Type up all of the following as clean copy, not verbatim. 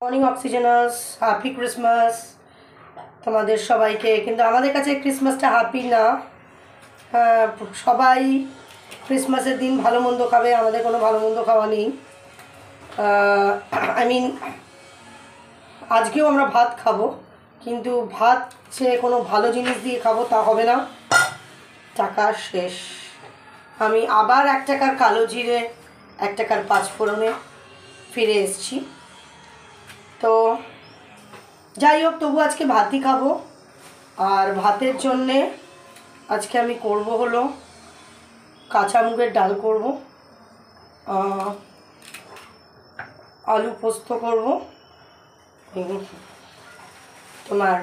Morning অক্সিজেনাস, happy Christmas তোমাদের সবাইকে। কিন্তু আমাদের কাছে ক্রিসমাসটা হ্যাপি না। সবাই ক্রিসমাসের দিন ভালো মন্দ খাবে, আমাদের কোনো ভালো মন্দ খাওয়া নেই। আজকেও আমরা ভাত খাবো, কিন্তু ভাত সে কোনো ভালো জিনিস দিয়ে খাবো তা হবে না, টাকা শেষ। আমি আবার 1 টাকার কালো জিরে 1 টাকার 5 ফোড়নে ফিরে এসেছি। তো যাই হোক, তবু আজকে ভাতই খাবো। আর ভাতের জন্যে আজকে আমি করব হলো কাঁচা মুগের ডাল করব, আলু পোস্ত করব। তোমার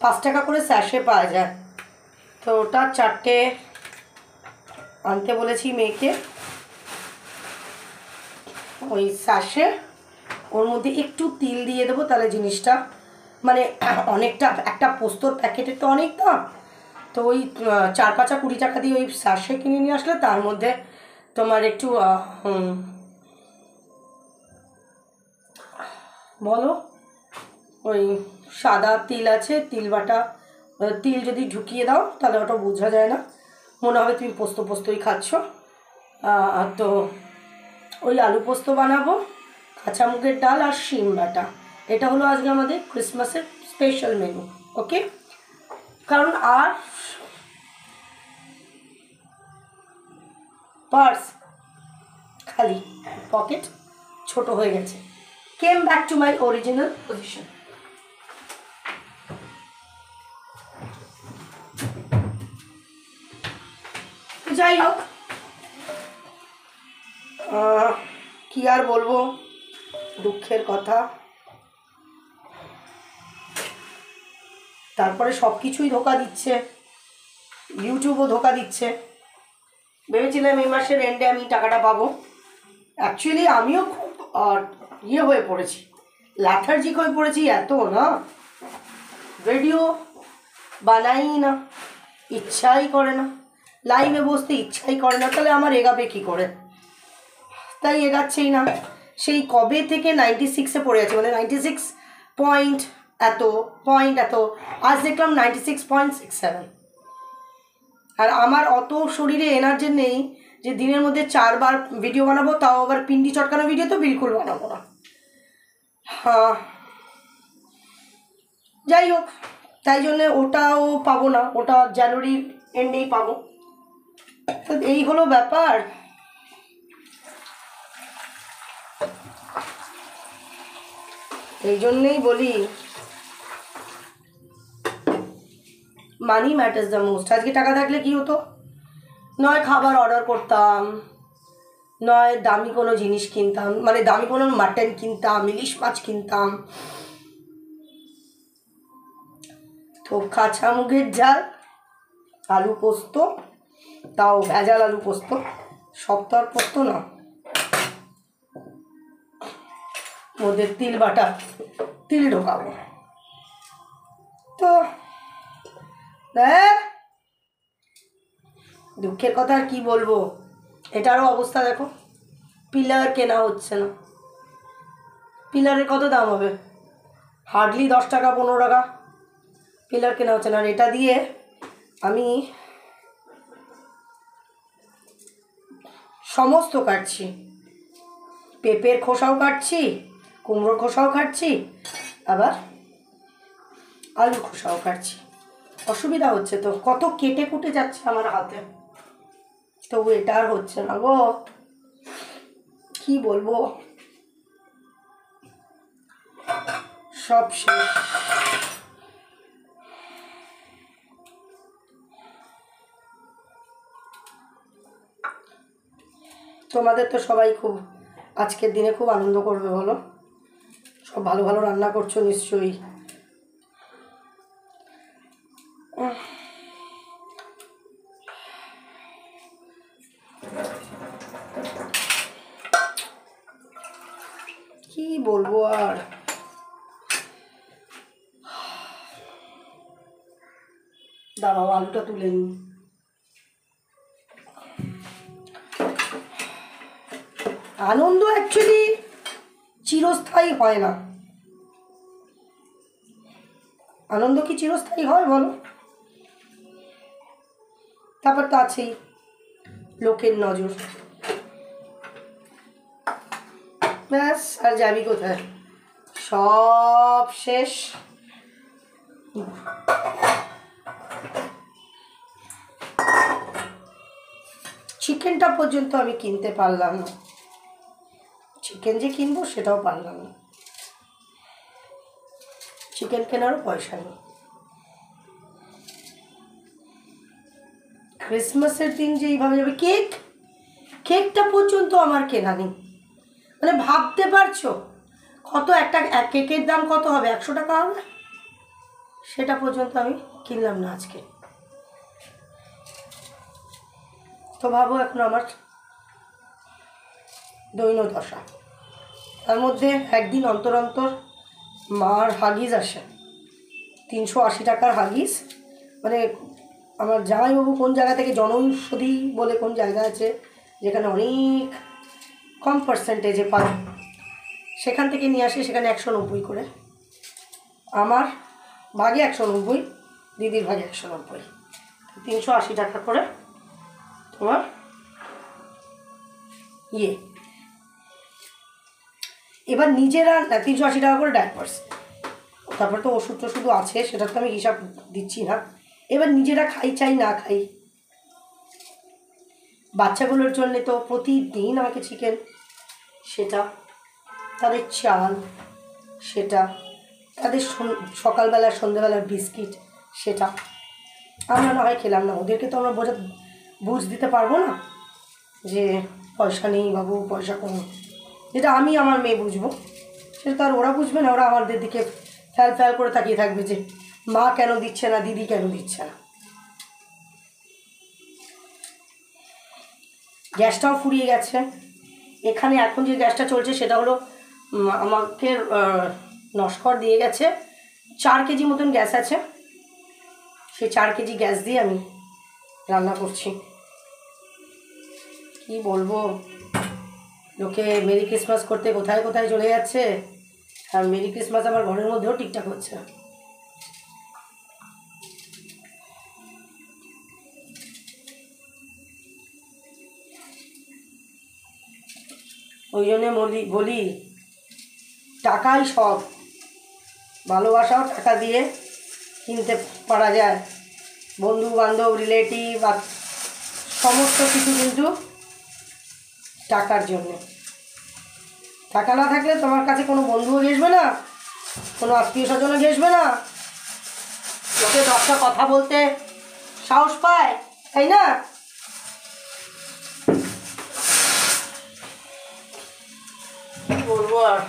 5 টাকা করে স্যাশে পাওয়া যায়, তো ওটা 4টে আনতে বলেছি মেয়েকে। ওই স্যাশে ওর মধ্যে একটু তিল দিয়ে দেবো, তাহলে জিনিসটা মানে অনেকটা, একটা পোস্তর প্যাকেটের তো অনেক দাম, তো ওই 4-5 20 টাকা দিয়ে ওই স্যাশে কিনে নিয়ে আসলে তার মধ্যে তোমার একটু বলো ওই সাদা তিল আছে, তিল বাটা তিল যদি ঢুকিয়ে দাও তাহলে ওটা বোঝা যায় না, মনে হবে তুমি পোস্তই খাচ্ছ। তো ওই আলু পোস্ত বানাবো, কাঁচা মুগের ডাল আর শিম বাটা। এটা হলো আজকে আমাদের ক্রিসমাসের স্পেশাল মেনু। ওকে, কারণ আর পার্স খালি, পকেট ছোট হয়ে গেছে। Came back to my original position. যাই হোক, কি আর বলবো, দুঃখের কথা। তারপরে সব কিছুই ধোকা দিচ্ছে, ইউটিউবও ধোকা দিচ্ছে। ভেবেছিলাম এই মাসের এন্ডে আমি টাকাটা পাবো। অ্যাকচুয়ালি আমিও খুব হয়ে পড়েছি, ল্যাথার্জিক হয়ে পড়েছি, এত না ভিডিও বানাই না, ইচ্ছাই করে না, লাইভে বসতে ইচ্ছাই করে না, তাহলে আমার এগাবে কী করে? তাই এগাচ্ছেই না। সেই কবে থেকে 96-এ পড়ে আছে, মানে 96 পয়েন্ট এত, আজ দেখলাম 96.67। আর আমার অত শরীরে এনার্জি নেই যে দিনের মধ্যে 4 বার ভিডিও বানাবো, তাও আবার পিন্ডি চটকানো ভিডিও তো বিলকুল বানাবো না। যাই হোক, তাই জন্যে ওটাও পাবো না, ওটা জানুয়ারির এন্ডেই পাবো। তো এই হলো ব্যাপার। এই জন্যেই বলি মানি ম্যাটার্স দ্য মোস্ট। আজকে টাকা থাকলে কি হতো, নয় খাবার অর্ডার করতাম, নয় দামি কোনো জিনিস কিনতাম, মানে দামি কোনো মাটন কিনতাম, ইলিশ মাছ কিনতাম। তো কাঁচা মুগের ডাল, আলু পোস্ত, তাও ভেজাল আলু পোস্ত, সব তো আর পোস্ত না, ওদের তিল বাটা, তিল ঢোকাবো। তো দুঃখের কথা আর কি বলবো, এটারও অবস্থা দেখো, পিলার কেনা হচ্ছে না। পিলারের কত দাম হবে? হার্ডলি 10 টাকা 15 টাকা, পিলার কেনা হচ্ছে না। আর এটা দিয়ে আমি সমস্ত কাটছি, পেঁপের খোসাও কাটছি, কুমড়োর খোসাও কাটছি, আবার আলুর খোসাও কাটছি। অসুবিধা হচ্ছে তো, কত কেটে কুটে যাচ্ছে আমার হাতে, তবু এটা আর হচ্ছে না গো, কি বলবো, সব শেষ। তোমাদের তো সবাই খুব আজকের দিনে খুব আনন্দ করবে, বলো, সব ভালো ভালো রান্না করছো নিশ্চয়ই। কি বলবো আর, দাঁড়াও আলুটা তুলে নিই। আনন্দ অ্যাকচুয়ালি চিরস্থায়ী হয় না। আনন্দ কি চিরস্থায়ী হয় বলো? তারপর তো আছেই লোকের নজর। ব্যাস, আর যাবি কোথায়? সব শেষ। চিকেনটা পর্যন্ত আমি কিনতে পারলাম না। চিকেন যে কিনবো সেটাও পারলাম না। চিকেন কেনারও পয়সা নেই। ক্রিসমাসের দিন যে এইভাবে যাবে। কেকটা পর্যন্ত আমার কেনা নেই। মানে ভাবতে পারছো কত একটা কেকের দাম কত হবে? 100 টাকা হবে। সেটা পর্যন্ত আমি কিনলাম না আজকে। তো ভাবো এখন আমার দৈন দশা। তার মধ্যে একদিন অন্তর অন্তর মার হাগিস আসে, 380 টাকার হাগিস। মানে আমার জামাইবাবু কোন জায়গা থেকে, জনৌষধি বলে কোন জায়গা আছে যেখানে অনেক কম পার্সেন্টেজে পায়, সেখান থেকে নিয়ে আসে। সেখানে 190 করে, আমার ভাগে 190, দিদির ভাগে 190, 380 টাকা করে তোমার এবার নিজেরা 380 টাকা করে ডাইপার্স। তারপর তো ওষুধ টষুধ আছে, সেটা তো আমি হিসাব দিচ্ছি না। এবার নিজেরা খাই চাই না খাই, বাচ্চাগুলোর জন্য তো প্রতিদিন আমাকে চিকেন, সেটা তাদের চাল, সেটা তাদের সকালবেলা সন্ধ্যেবেলার বিস্কিট, সেটা আমরা না হয় খেলাম না। ওদেরকে তো আমরা বুঝ দিতে পারবো না যে পয়সা নেই বাবু, পয়সা কম। যেটা আমি আমার মেয়ে বুঝবো, সেটা তো আর ওরা বুঝবে না। ওরা আমাদের দিকে ফ্যাল ফ্যাল করে তাকিয়ে থাকবে যে মা কেন দিচ্ছে না, দিদি কেন দিচ্ছে না। গ্যাসটাও ফুরিয়ে গেছে। এখানে এখন যে গ্যাসটা চলছে সেটা হলো আমাকে নস্কর দিয়ে গেছে। 4 কেজি মতন গ্যাস আছে। সেই 4 কেজি গ্যাস দিয়ে আমি রান্না করছি। কি বলবো, লোকে মেরি ক্রিসমাস করতে কোথায় কোথায় চলে যাচ্ছে, আর মেরি ক্রিসমাস আমার ঘরের মধ্যেও ঠিকঠাক হচ্ছে না। ওই জন্যে বলি টাকাই সব। ভালোবাসাও টাকা দিয়ে কিনতে পারা যায়, বন্ধু বান্ধব রিলেটিভ আর সমস্ত কিছু কিন্তু টাকার জন্যে। টাকা না থাকলে তোমার কাছে কোনো বন্ধুও ঘেসবে না, কোনো আত্মীয় স্বজনও ঘেসবে না, লোকে 10টা কথা বলতে সাহস পায়, তাই না? কি বলবো আর,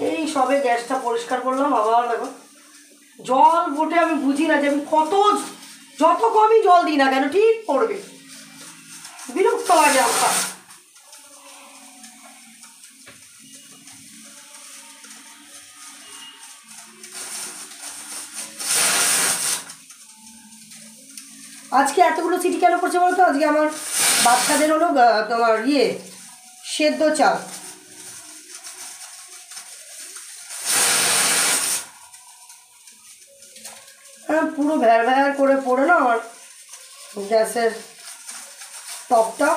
এই সবে গ্যাসটা পরিষ্কার করলাম। আবার দেখো জল বোটে আমি বুঝি না যে আমি যত কমই জল দিই না কেন ঠিক পড়বে। বিরক্ত লাগে আমার। আজকে এতগুলো সিটি কেন করছে বলতো? আজকে আমার বাচ্চাদের হলো তোমার সেদ্ধ চাল। হ্যাঁ, পুরো ভ্যার ভ্যার করে পড়ে না আমার গ্যাসের টপটা।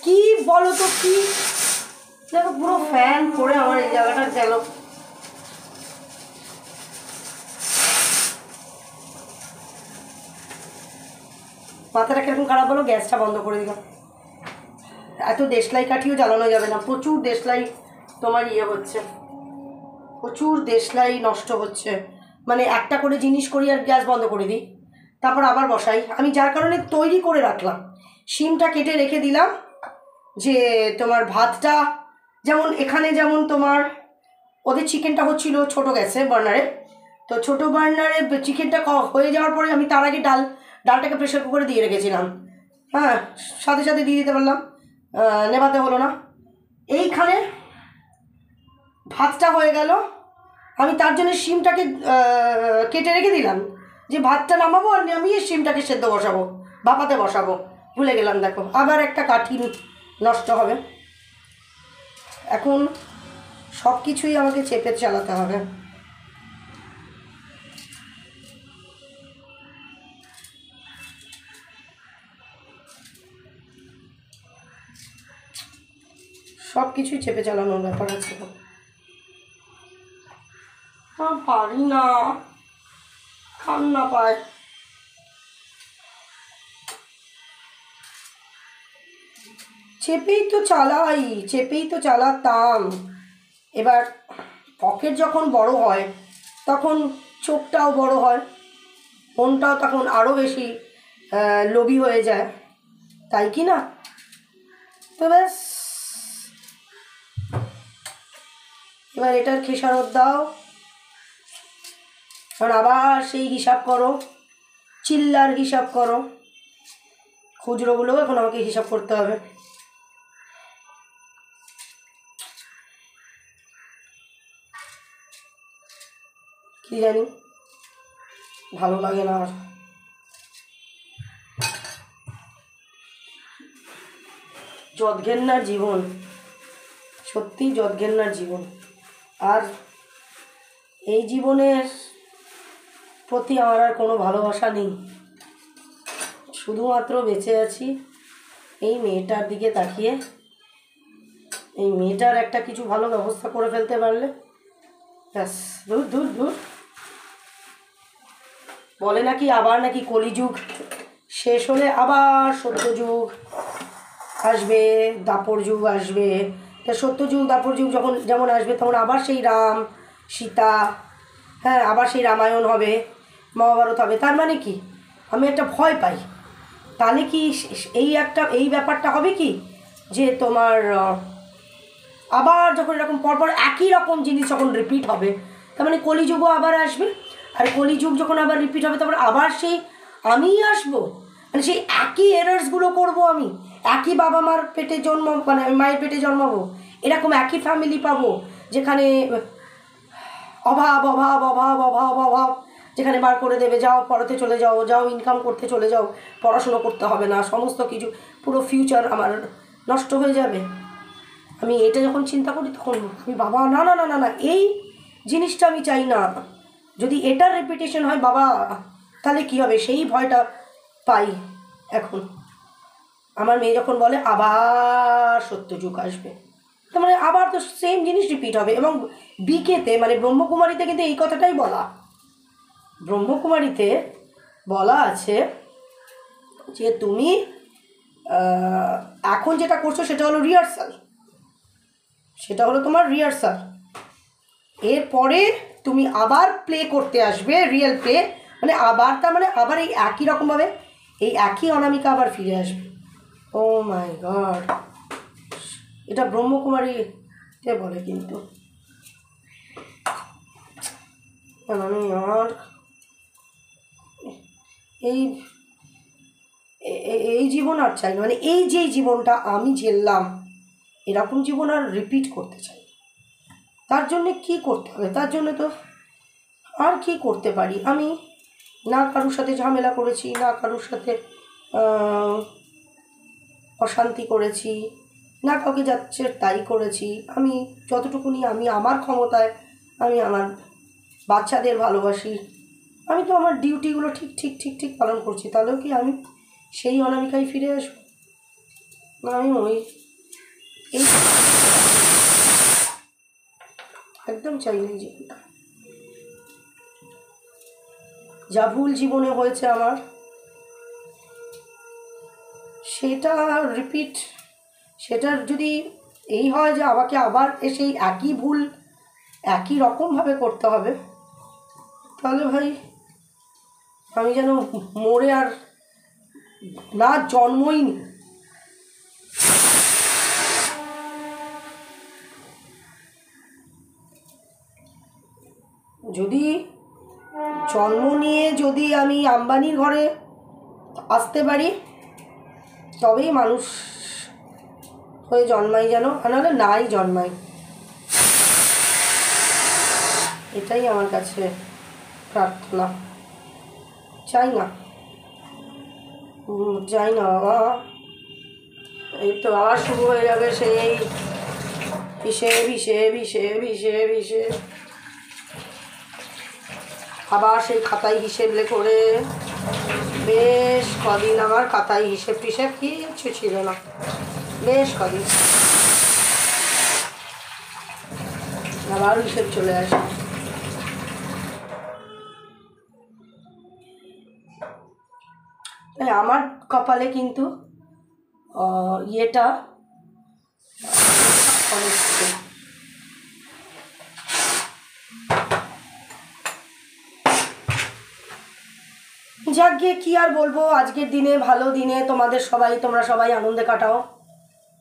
কি বলো তো, কি দেখো পুরো ফ্যান পড়ে আমার এই জায়গাটা গেল। মাথাটা কিরকম খারাপ হলো, গ্যাসটা বন্ধ করে দিলাম। এত দেশলাই কাঠিও জ্বালানো যাবে না, প্রচুর দেশলাই তোমার হচ্ছে, প্রচুর দেশলাই নষ্ট হচ্ছে। মানে একটা করে জিনিস করি আর গ্যাস বন্ধ করে দিই, তারপর আবার বসাই আমি। যার কারণে তৈরি করে রাখলাম, শিমটা কেটে রেখে দিলাম যে তোমার ভাতটা যেমন এখানে, যেমন তোমার ওদের চিকেনটা হচ্ছিল ছোটো গ্যাসে বার্নারে, তো ছোটো বার্নারে চিকেনটা হয়ে যাওয়ার পরে আমি তার আগে ডালটাকে প্রেশার কুকারে দিয়ে রেখেছিলাম। হ্যাঁ, সাথে সাথে দিয়ে দিতে পারলাম, নেভাতে হলো না। এইখানে ভাতটা হয়ে গেল, আমি তার জন্য শিমটাকে কেটে রেখে দিলাম যে ভাতটা নামাবো আর নামিয়ে শিমটাকে সেদ্ধ বসাবো। ভাপাতে বসাবো, ভুলে গেলাম। দেখো আবার একটা কাঠি নষ্ট হবে। এখন সব কিছুই আমাকে চেপে চালাতে হবে। সব কিছুই চেপে চালানোর ব্যাপার আছে। পারি না, কান্না পায়। চেপেই তো চালাতাম। এবার পকেট যখন বড় হয় তখন চোখটাও বড় হয়, মনটাও তখন আরও বেশি লোভী হয়ে যায়, তাই কি না? তো ব্যাস, এবার এটার খেসারত দাও। কারণ আবার সেই হিসাব করো, চিল্লার হিসাব করো, খুচরোগুলোও এখন আমাকে হিসাব করতে হবে। কি জানি, ভালো লাগে না আর। যৎঘেন্নার জীবন, সত্যি যৎঘেন্নার জীবন। আর এই জীবনের প্রতি আমার আর কোনো ভালোবাসা নেই। শুধুমাত্র বেঁচে আছি এই মেয়েটার দিকে তাকিয়ে। এই মেয়েটার একটা কিছু ভালো ব্যবস্থা করে ফেলতে পারলে ব্যাস। দূর দূর দূর। বলে নাকি আবার নাকি কলিযুগ শেষ হলে আবার সত্যযুগ আসবে, দাপর যুগ আসবে। তা সত্যযুগ দাপর যুগ যখন যেমন আসবে তখন আবার সেই রাম সীতা, হ্যাঁ আবার সেই রামায়ণ হবে, মহাভারত হবে। তার মানে কি আমি একটা ভয় পাই। তাহলে কি এই ব্যাপারটা হবে কি যে তোমার আবার যখন এরকম পরপর একই রকম জিনিস যখন রিপিট হবে, তার মানে কলিযুগও আবার আসবে। আর কলিযুগ যখন আবার রিপিট হবে তারপর আবার সেই আমিই আসবো, মানে সেই একই এরার্সগুলো করবো আমি। একই বাবা মার পেটে জন্ম, মানে মায়ের পেটে জন্মাবো, এরকম একই ফ্যামিলি পাবো যেখানে অভাব অভাব অভাব অভাব অভাব, যেখানে বার করে দেবে যাও পড়াতে চলে যাও, যাও ইনকাম করতে চলে যাও, পড়াশুনো করতে হবে না, সমস্ত কিছু, পুরো ফিউচার আমার নষ্ট হয়ে যাবে। আমি এটা যখন চিন্তা করি তখন আমি বাবা না না না না না, এই জিনিসটা আমি চাই না। যদি এটার রেপিটেশন হয় বাবা তাহলে কী হবে, সেই ভয়টা পাই এখন। আমার মেয়ে যখন বলে আবার সত্যযুগ আসবে, তার মানে আবার তো সেম জিনিস রিপিট হবে। এবং বিকেতে মানে ব্রহ্মকুমারীতে কিন্তু এই কথাটাই বলা, ব্রহ্মকুমারীতে বলা আছে যে তুমি এখন যেটা করছো সেটা হলো রিহার্সাল, সেটা হলো তোমার রিহার্সাল। এরপরে তুমি আবার প্লে করতে আসবে, রিয়েল প্লে, মানে আবার, তার মানে আবার এই একই রকমভাবে এই একই অনামিকা আবার ফিরে আসবে। ও মাই গড, এটা ব্রহ্মকুমারীতে বলে কিন্তু। আমি আর এই এই জীবন আর চাই না, মানে এই যে জীবনটা আমি ঝেললাম এরকম জীবন আর রিপিট করতে চাই। তার জন্যে কী করতে হবে, তার জন্য তো আর কি করতে পারি আমি? না কারোর সাথে ঝামেলা করেছি, না কারোর সাথে অশান্তি করেছি, না কাউকে যাচ্ছে তাই করেছি। আমি যতটুকুনি আমি আমার ক্ষমতায় আমি আমার বাচ্চাদের ভালোবাসি, আমি তো আমার ডিউটিগুলো ঠিক ঠিক ঠিক ঠিক পালন করছি। তাহলেও কি আমি সেই অনামিকায় ফিরে আসবো? না, আমি ওই এই একদম চাই না এই জীবনটা। যা ভুল জীবনে হয়েছে আমার, সেটা রিপিট, সেটার যদি এই হয় যে আমাকে আবার সেই একই ভুল একই রকমভাবে করতে হবে, তাহলে ভাই আমি যেন মরে আর না জন্মই নি। যদি জন্ম নিয়ে যদি আমি আম্বানির ঘরে আসতে পারি তবেই মানুষ হয়ে জন্মাই যেন, নাহলে নাই জন্মাই। এটাই আমার কাছে প্রার্থনা। চাই না যাই না বাবা, এই তো আবার শুরু হয়ে যাবে সেই হিসেব হিসেব হিসেব হিসেব হিসেব, আবার সেই খাতায় হিসেব করে। বেশ কদিন আমার খাতায় হিসেব টিসেব কিচ্ছু ছিল না, বেশ কদিন আবার হিসেব চলে আসে। তাই আমার কপালে কিন্তু ইয়েটা অনেক। যাক গিয়ে কী আর বলবো, আজকের দিনে ভালো দিনে তোমরা সবাই আনন্দে কাটাও।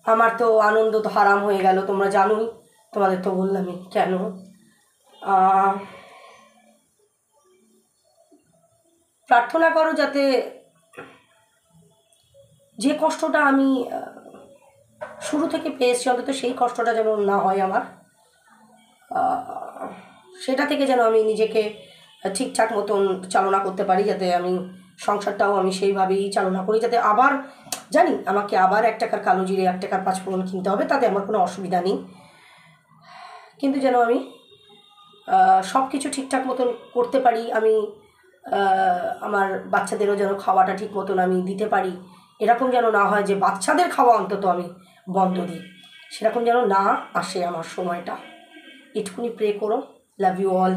আমার তো আনন্দ তো হারাম হয়ে গেল, তোমরা জানোই, তোমাদের তো বললামই কেন। প্রার্থনা করো যাতে যে কষ্টটা আমি শুরু থেকে পেয়েছি অন্তত সেই কষ্টটা যেন না হয় আমার, সেটা থেকে যেন আমি নিজেকে ঠিকঠাক মতন চালনা করতে পারি, যাতে আমি সংসারটাও আমি সেইভাবেই চালনা করি, যাতে আবার জানি আমাকে আবার 1 টাকার কালো জিরে 1 টাকার 5 ফোড়ন কিনতে হবে, তাতে আমার কোনো অসুবিধা নেই, কিন্তু যেন আমি সব কিছু ঠিকঠাক মতন করতে পারি, আমি আমার বাচ্চাদেরও যেন খাওয়াটা ঠিক মতন আমি দিতে পারি, এরকম যেন না হয় যে বাচ্চাদের খাওয়া অন্তত আমি বন্ধ দিই, সেরকম যেন না আসে আমার সময়টা। এটুকুনি প্রে করো। Love you all.